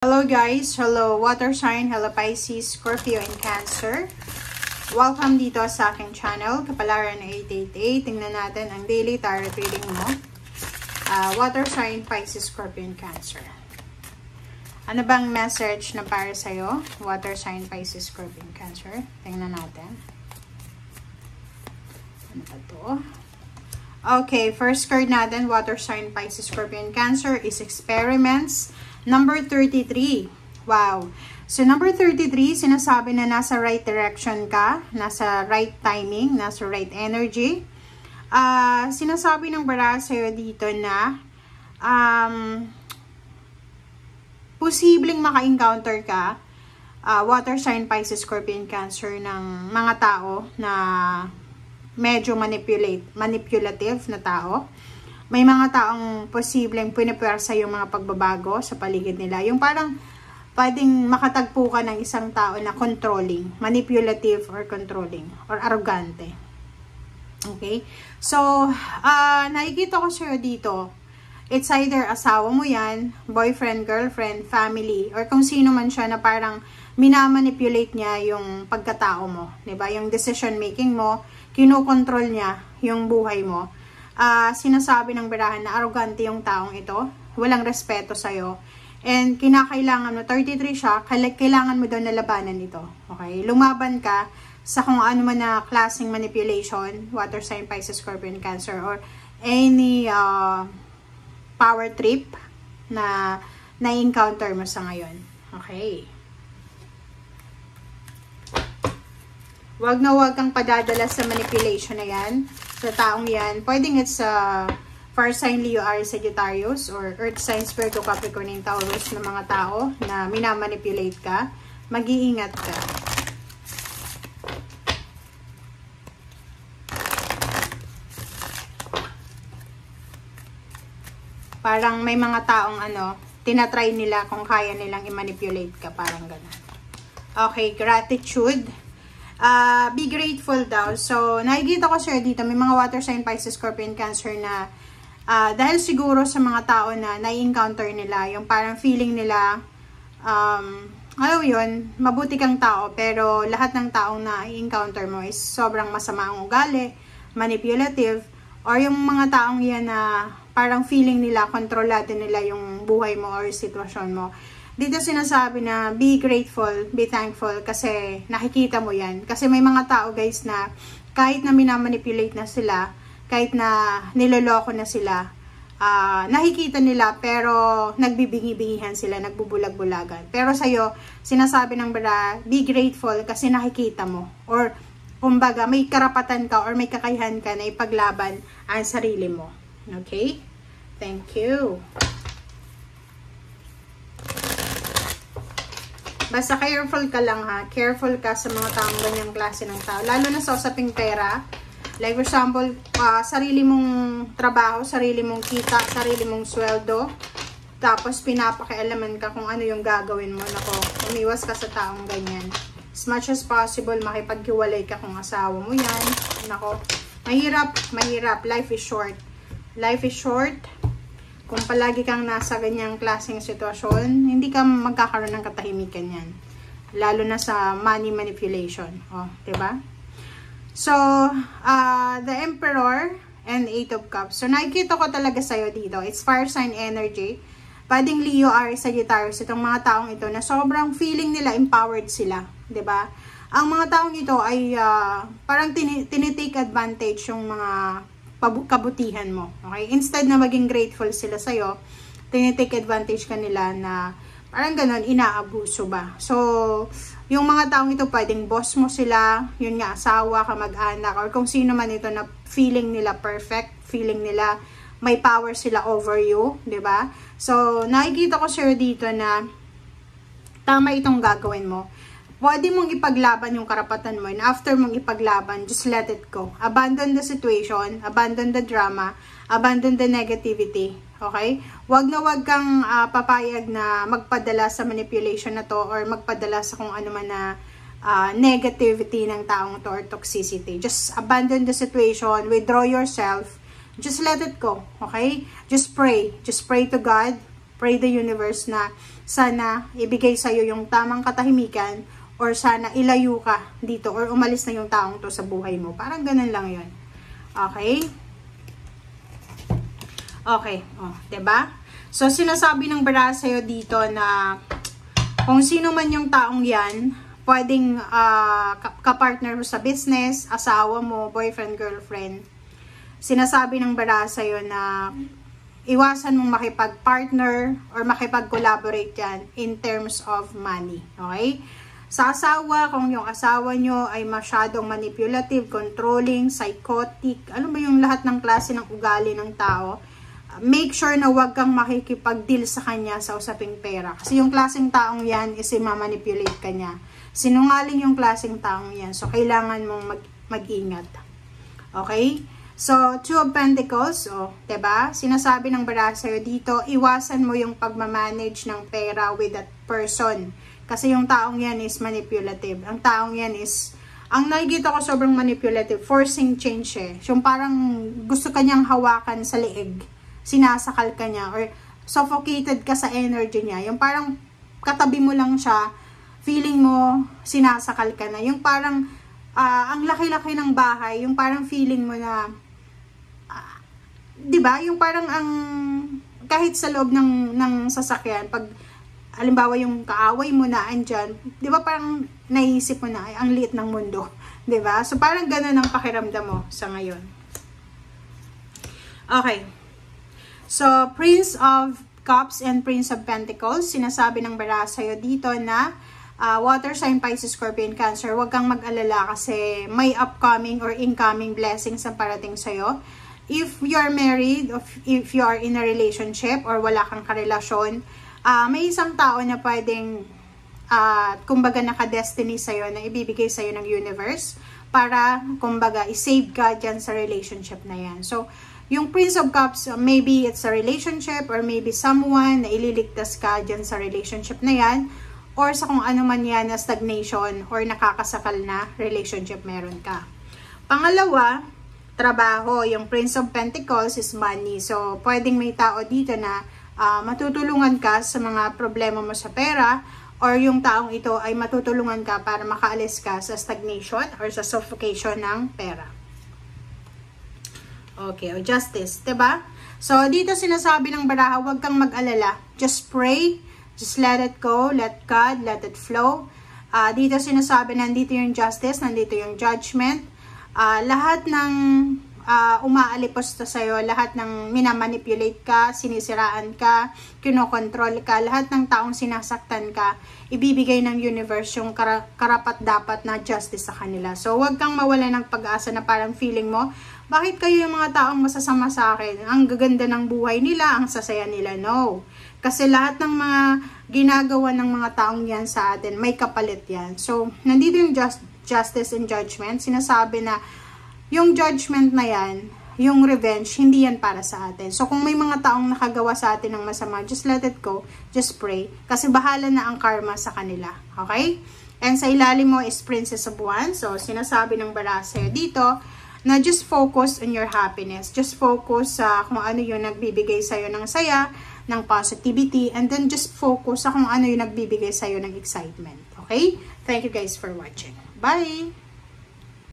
Hello guys, hello water sign, hello Pisces, Scorpio, and Cancer. Welcome dito sa aking channel, Kapalaran 888. Tingnan natin ang daily tarot reading mo. Water sign, Pisces, Scorpio, and Cancer. Ano bang message na para sa'yo? Water sign, Pisces, Scorpio, and Cancer. Tingnan natin. Ano ba to? Okay, first card natin, water sign, Pisces, Scorpio, and Cancer is experiments. Number 33. Wow. So, number 33, sinasabi na nasa right direction ka, nasa right timing, nasa right energy. Sinasabi ng bara sa'yo dito na posibleng maka-encounter ka, water sign, Pisces, Scorpio, and Cancer, ng mga tao na medyo manipulative na tao. May mga taong posibleng pinipersa yung mga pagbabago sa paligid nila. Yung parang pwedeng makatagpo ka ng isang tao na controlling, manipulative or controlling, or arrogante. Okay? So, nakikita ko sa'yo dito, it's either asawa mo yan, boyfriend, girlfriend, family, or kung sino man siya na parang minamanipulate niya yung pagkatao mo. Diba? Yung decision making mo, kinokontrol niya yung buhay mo. Sinasabi ng birahan na arrogante yung taong ito, walang respeto sa'yo, and kinakailangan mo, 33 siya, kailangan mo daw na labanan ito. Okay? Lumaban ka sa kung ano man na klaseng manipulation, water sign, Pisces, Scorpio, and Cancer, or any power trip na na-encounter mo sa ngayon. Okay? Wag na wag kang padadala sa manipulation na yan, sa taong yan. Pwedeng it's fire sign, Leo, Aries, Sagittarius, or earth signs, Virgo, Capricorn, and Taurus na mga tao na minamanipulate ka. Mag-iingat ka. Parang may mga taong tinatry nila kung kaya nilang i-manipulate ka. Parang ganun. Okay, gratitude. Be grateful daw. So, nakikita ko sir dito, may mga water sign, Pisces, Scorpio, and Cancer na dahil siguro sa mga tao na nai-encounter nila, yung parang feeling nila, alam yun, mabuti kang tao, pero lahat ng taong na-encounter mo is sobrang masama ang ugali, manipulative, or yung mga taong yan na parang feeling nila, kontrolado nila yung buhay mo or sitwasyon mo. Dito sinasabi na be grateful, be thankful kasi nakikita mo yan. Kasi may mga tao guys na kahit na minamanipulate na sila, kahit na niloloko na sila, nakikita nila pero nagbibingi-bingihan sila, nagbubulag-bulagan. Pero sa'yo, sinasabi ng bara, be grateful kasi nakikita mo. Or kumbaga may karapatan ka or may kakayahan ka na ipaglaban ang sarili mo. Okay? Thank you. Basta careful ka lang ha. Careful ka sa mga taong ganyang klase ng tao. Lalo na sa usaping pera. Like for example, sarili mong trabaho, sarili mong kita, sarili mong sweldo. Tapos pinapakialaman ka kung ano yung gagawin mo. Nako, umiwas ka sa taong ganyan. As much as possible, makipaghiwalay ka kung asawa mo yan. Nako, mahirap, mahirap. Life is short. Life is short. Kung palagi kang nasa ganyang klaseng sitwasyon, hindi ka magkakaroon ng katahimikan yan. Lalo na sa money manipulation. Oh, diba? So, the Emperor and 8 of Cups. So, nakikita ko talaga sa'yo dito. It's fire sign energy. Pwedeng Leo, Aries, Sagittarius. Itong mga taong ito na sobrang feeling nila empowered sila. Diba? Ang mga taong ito ay parang tinitake advantage yung mga kabutihan mo. Okay? Instead na maging grateful sila sa'yo, tinitake advantage ka nila na parang ganun, inaabuso ba. So, yung mga taong ito, pwedeng boss mo sila, yun nga, asawa, kamag-anak, or kung sino man ito na feeling nila perfect, feeling nila may power sila over you, diba? So, nakikita ko sir dito na tama itong gagawin mo. Pwede mong ipaglaban yung karapatan mo, and after mong ipaglaban, just let it go. Abandon the situation, abandon the drama, abandon the negativity, okay? Wag na wag kang papayag na magpadala sa manipulation na to, or magpadala sa kung ano man na negativity ng taong to, or toxicity. Just abandon the situation, withdraw yourself, just let it go, okay? Just pray to God, pray the universe na sana ibigay sa'yo yung tamang katahimikan, or sana ilayo ka dito, or umalis na yung taong to sa buhay mo. Parang ganun lang yun. Okay? Okay. O, diba? So, sinasabi ng bara sa'yo dito na kung sino man yung taong yan, pwedeng kapartner mo sa business, asawa mo, boyfriend, girlfriend. Sinasabi ng bara sa'yo na iwasan mong makipag-partner or makipag-collaborate yan in terms of money. Okay? Sa asawa, kung yung asawa nyo ay masyadong manipulative, controlling, psychotic, ano ba yung lahat ng klase ng ugali ng tao, make sure na huwag kang makikipag-deal sa kanya sa usaping pera. Kasi yung klaseng taong yan is ma-manipulate ka niya. Sinungaling yung klaseng taong yan. So, kailangan mong mag-ingat. Okay? So, Two of Pentacles, diba? Sinasabi ng bara sa'yo dito, iwasan mo yung pagmamanage ng pera with that person. Kasi yung taong yan is manipulative. Ang taong yan is, ang nakikita ko sobrang manipulative, forcing change eh. Yung parang gusto kanyang hawakan sa leeg, sinasakal ka niya, or suffocated ka sa energy niya. Yung parang katabi mo lang siya, feeling mo sinasakal ka na. Yung parang, ang laki-laki ng bahay, yung parang feeling mo na, 'di ba? Yung parang kahit sa loob ng sasakyan, pag halimbawa yung kaaway mo na andyan, 'di ba parang naisip mo na ay ang liit ng mundo, 'di ba? So parang ganoon ang pakiramdam mo sa ngayon. Okay. So Prince of Cups and Prince of Pentacles, sinasabi ng bara sa'yo dito na water sign, Pisces, Scorpion, Cancer, huwag kang mag-alala kasi may upcoming or incoming blessings ang parating sa'yo. If you are married, if you are in a relationship, or wala kang karelasyon, may isang tao na pwedeng, kumbaga naka-destiny sa'yo, na ibibigay sa'yo ng universe, para, kumbaga, i-save ka dyan sa relationship na yan. So, yung Prince of Cups, maybe it's a relationship, or maybe someone na ililigtas ka dyan sa relationship na yan, or sa kung ano man yan na stagnation, or nakakasakal na relationship meron ka. Pangalawa, trabaho. Yung Prince of Pentacles is money. So, pwedeng may tao dito na matutulungan ka sa mga problema mo sa pera, or yung taong ito ay matutulungan ka para makaalis ka sa stagnation or sa suffocation ng pera. Okay, o Justice, diba? So, dito sinasabi ng baraha, huwag kang mag-alala. Just pray, just let it go, let God, let it flow. Dito sinasabi, nandito yung Justice, nandito yung Judgment. Lahat ng umaalipos to sa'yo, lahat ng minamanipulate ka, sinisiraan ka, kinokontrol ka, lahat ng taong sinasaktan ka, ibibigay ng universe yung karapat-dapat na justice sa kanila. So, huwag kang mawala ng pag-asa na parang feeling mo, bakit kayo yung mga taong masasama sa akin? Ang gaganda ng buhay nila, ang sasaya nila. No. Kasi lahat ng mga ginagawa ng mga taong yan sa atin, may kapalit yan. So, nandito yung Justice and Judgment. Sinasabi na yung judgment na yan, yung revenge, hindi yan para sa atin. So, kung may mga taong nakagawa sa atin ng masama, just let it go. Just pray. Kasi bahala na ang karma sa kanila. Okay? And sa ilalim mo is Princess of Wands. So, sinasabi ng bara sa'yo dito na just focus on your happiness. Just focus sa kung ano yung nagbibigay sa'yo ng saya, ng positivity, and then just focus sa kung ano yung nagbibigay sa'yo ng excitement. Okay? Thank you guys for watching. Bye!